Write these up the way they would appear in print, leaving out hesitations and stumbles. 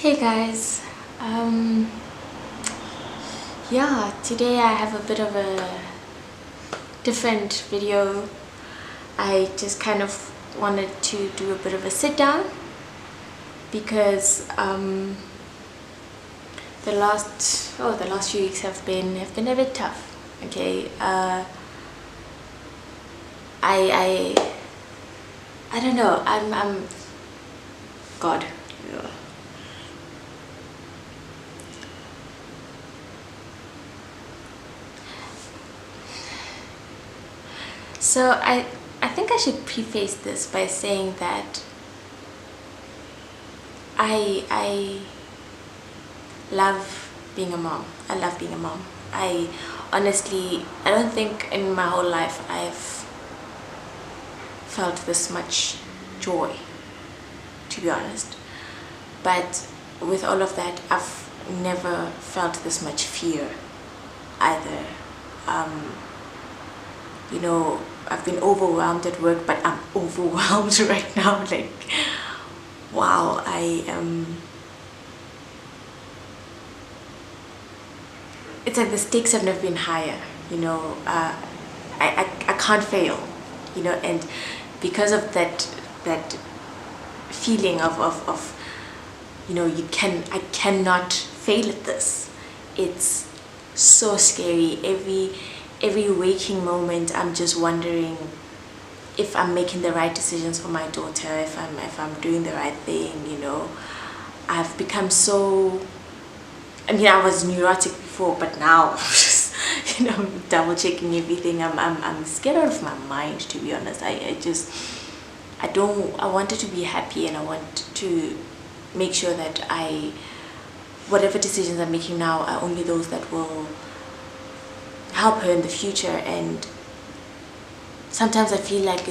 Hey guys, yeah, today I have a bit of a different video. I just kind of wanted to do a bit of a sit down because the last few weeks have been a bit tough. Okay, I I don't know. I'm God. Yeah. So I think I should preface this by saying that I love being a mom. I love being a mom. I honestly, I don't think in my whole life I've felt this much joy, to be honest. But with all of that, I've never felt this much fear either. Um, I've been overwhelmed at work, but I'm overwhelmed right now. Like, wow, I am. It's like the stakes have never been higher. I can't fail. And because of that feeling of I cannot fail at this. It's so scary. Every waking moment I'm just wondering if I'm making the right decisions for my daughter, if I'm doing the right thing. I've become so, I was neurotic before, but now I'm just double checking everything. I'm scared out of my mind, to be honest. I wanted to be happy, and I want to make sure that whatever decisions I'm making now are only those that will help her in the future. And sometimes I feel like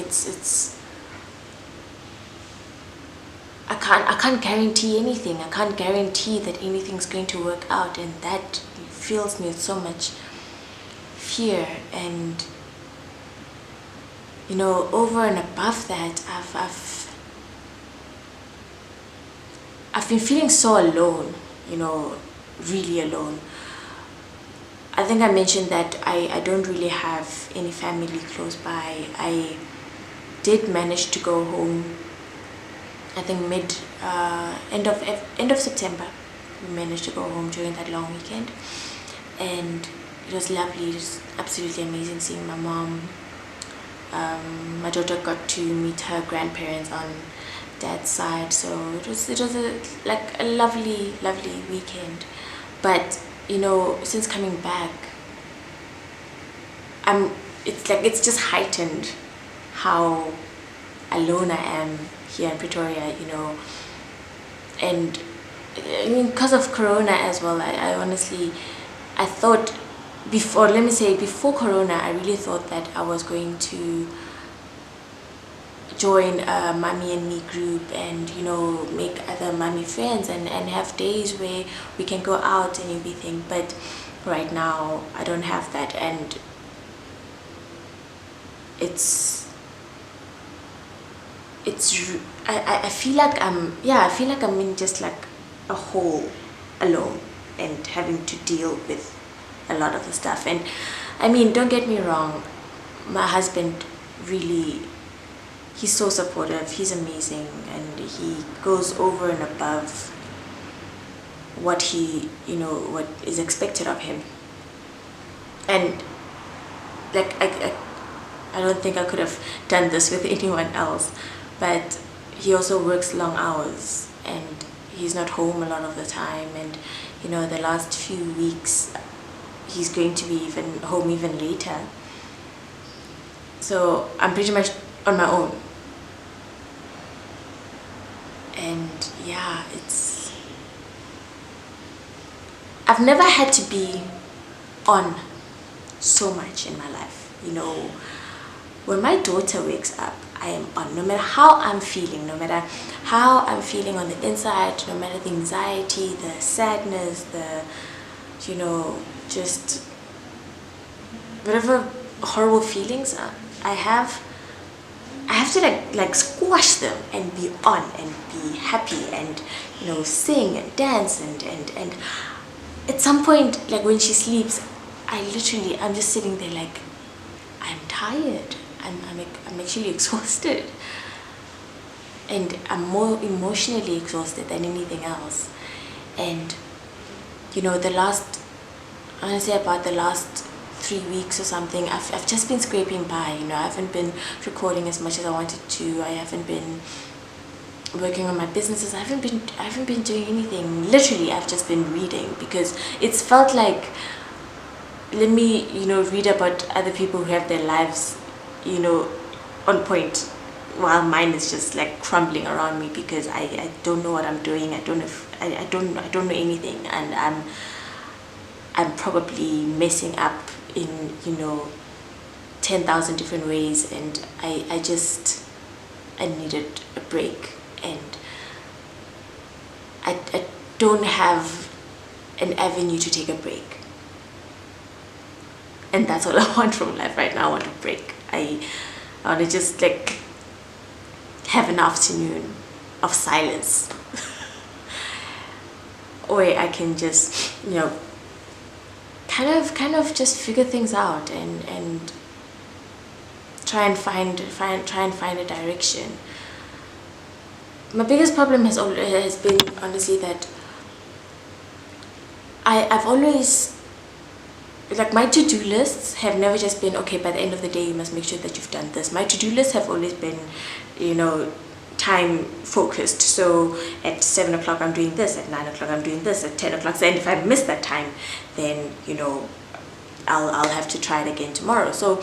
I can't guarantee anything. I can't guarantee that anything's going to work out, and that fills me with so much fear. And over and above that, I've been feeling so alone, really alone. I think I mentioned that I don't really have any family close by. I did manage to go home, I think end of September. We managed to go home during that long weekend, and it was lovely. It was absolutely amazing seeing my mom. My daughter got to meet her grandparents on dad's side, so it was a lovely weekend. But since coming back, it's just heightened how alone I am here in Pretoria. And because of Corona as well. I honestly, I thought before Corona, I really thought that I was going to join a mommy and me group and make other mommy friends and have days where we can go out and everything. But right now I don't have that, and I feel like I'm in just like a hole alone and having to deal with a lot of the stuff. And don't get me wrong, my husband really, he's so supportive, he's amazing, and he goes over and above what what is expected of him. And like I don't think I could have done this with anyone else. But he also works long hours, and he's not home a lot of the time. And the last few weeks he's going to be even home even later. So I'm pretty much on my own. And yeah, I've never had to be on so much in my life. When my daughter wakes up, I am on, no matter how I'm feeling, no matter how I'm feeling on the inside, no matter the anxiety, the sadness, the just whatever horrible feelings I have to like squash them and be on and be happy and sing and dance and at some point, like when she sleeps, I'm just sitting there like, I'm tired. I'm actually exhausted. And I'm more emotionally exhausted than anything else. And honestly, about the last 3 weeks or something, I've just been scraping by. I haven't been recording as much as I wanted to. I haven't been working on my businesses. I haven't been doing anything. Literally, I've just been reading, because it's felt like, let me read about other people who have their lives on point, while mine is just like crumbling around me, because I don't know what I'm doing. I don't know anything, and I'm probably messing up in 10,000 different ways, and I needed a break, and I don't have an avenue to take a break. And that's all I want from life right now. I want a break. I want to just like have an afternoon of silence where I can just kind of just figure things out and try and find a direction. My biggest problem has been honestly that I've always, like, my to-do lists have never just been, okay, by the end of the day you must make sure that you've done this. My to-do lists have always been time focused. So at 7 o'clock I'm doing this, at 9 o'clock I'm doing this, at 10 o'clock, and if I miss that time, then I'll have to try it again tomorrow. So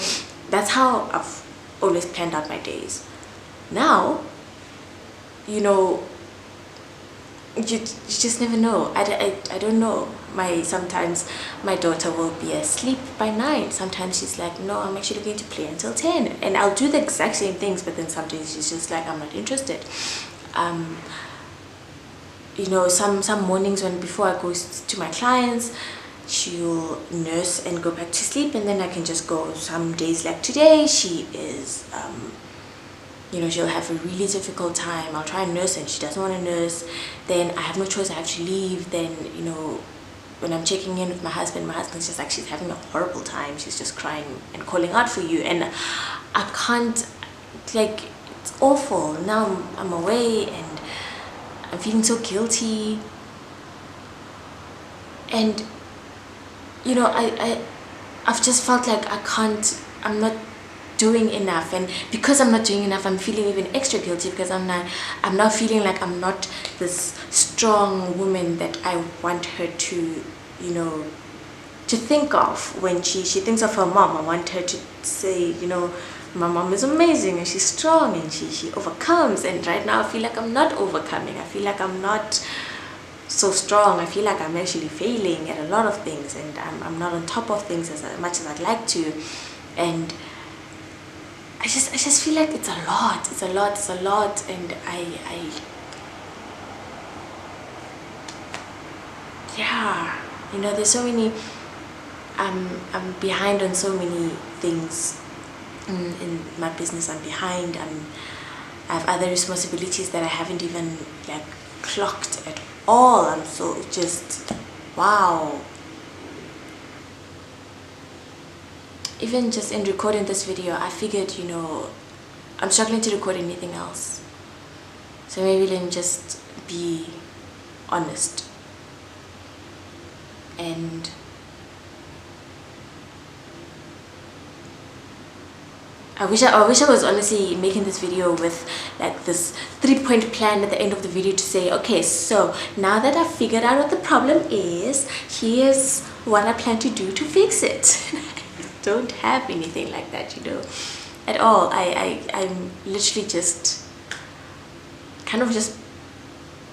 that's how I've always planned out my days. Now you just never know. I don't know. Sometimes my daughter will be asleep by 9. Sometimes she's like, no, I'm actually going to play until 10, and I'll do the exact same things, but then sometimes she's just like, I'm not interested. Some mornings, when before I go to my clients, she'll nurse and go back to sleep, and then I can just go. Some days like today, she is she'll have a really difficult time. I'll try and nurse and she doesn't want to nurse. Then I have no choice, I have to leave. Then when I'm checking in with my husband's just like, she's having a horrible time, she's just crying and calling out for you, and I can't, like, it's awful. Now I'm away and I'm feeling so guilty, and I've just felt like I'm not doing enough, and because I'm not doing enough, I'm feeling even extra guilty, because I'm now feeling like I'm not this strong woman that I want her to to think of when she thinks of her mom. I want her to say, my mom is amazing and she's strong and she overcomes. And right now I feel like I'm not overcoming. I feel like I'm not so strong. I feel like I'm actually failing at a lot of things, and I'm not on top of things as much as I'd like to. And I just feel like it's a lot, and there's so many, I'm behind on so many things in my business. I'm behind. I have other responsibilities that I haven't even like clocked at all. I'm so just, wow. Even just in recording this video, I figured, I'm struggling to record anything else. So maybe let me just be honest. And I wish I was honestly making this video with like this 3-point plan at the end of the video to say, okay, so now that I've figured out what the problem is, here's what I plan to do to fix it. Don't have anything like that, at all. I'm literally just kind of just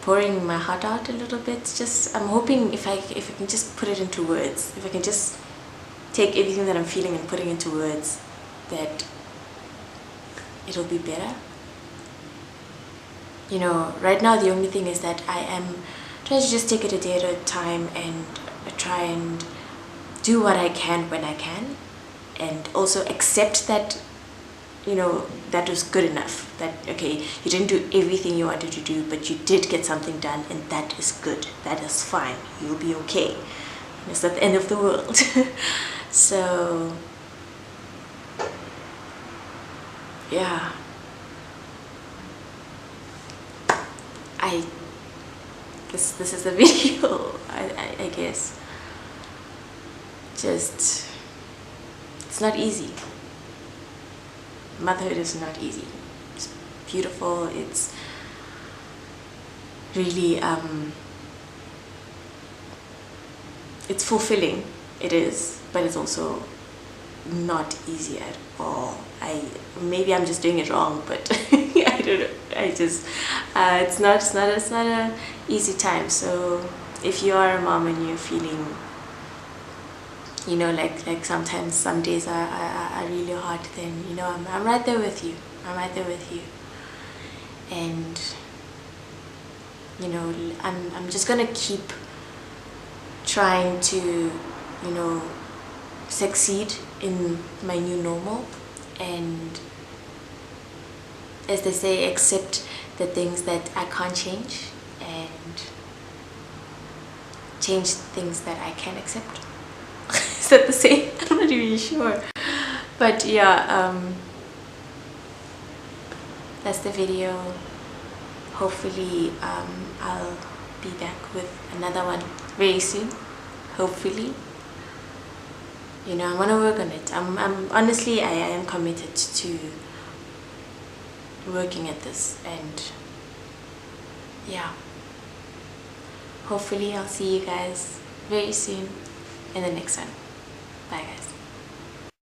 pouring my heart out a little bit. Just, I'm hoping if I can just put it into words, if I can just take everything that I'm feeling and putting into words, that it'll be better. Right now the only thing is that I am trying to just take it a day at a time and try and do what I can when I can, and also accept that you know, that was good enough. That, okay, you didn't do everything you wanted to do, but you did get something done, and that is good. That is fine. You'll be okay. It's not the end of the world. So, yeah. This is the video. I guess. Just, it's not easy. Motherhood is not easy. It's beautiful. It's really it's fulfilling. It is, but it's also not easy at all. Maybe I'm just doing it wrong, but I don't know. I just it's not a easy time. So if you are a mom and you're feeling, you know, like sometimes some days are really hard, then, you know, I'm right there with you. I'm right there with you. And, you know, I'm just gonna keep trying to, you know, succeed in my new normal, and, as they say, accept the things that I can't change, and change things that I can accept. Is that the same? I'm not really sure. But yeah, that's the video. Hopefully I'll be back with another one very soon. Hopefully. You know, I want to work on it. I'm honestly, I am committed to working at this, and yeah, hopefully I'll see you guys very soon in the next one. Bye guys.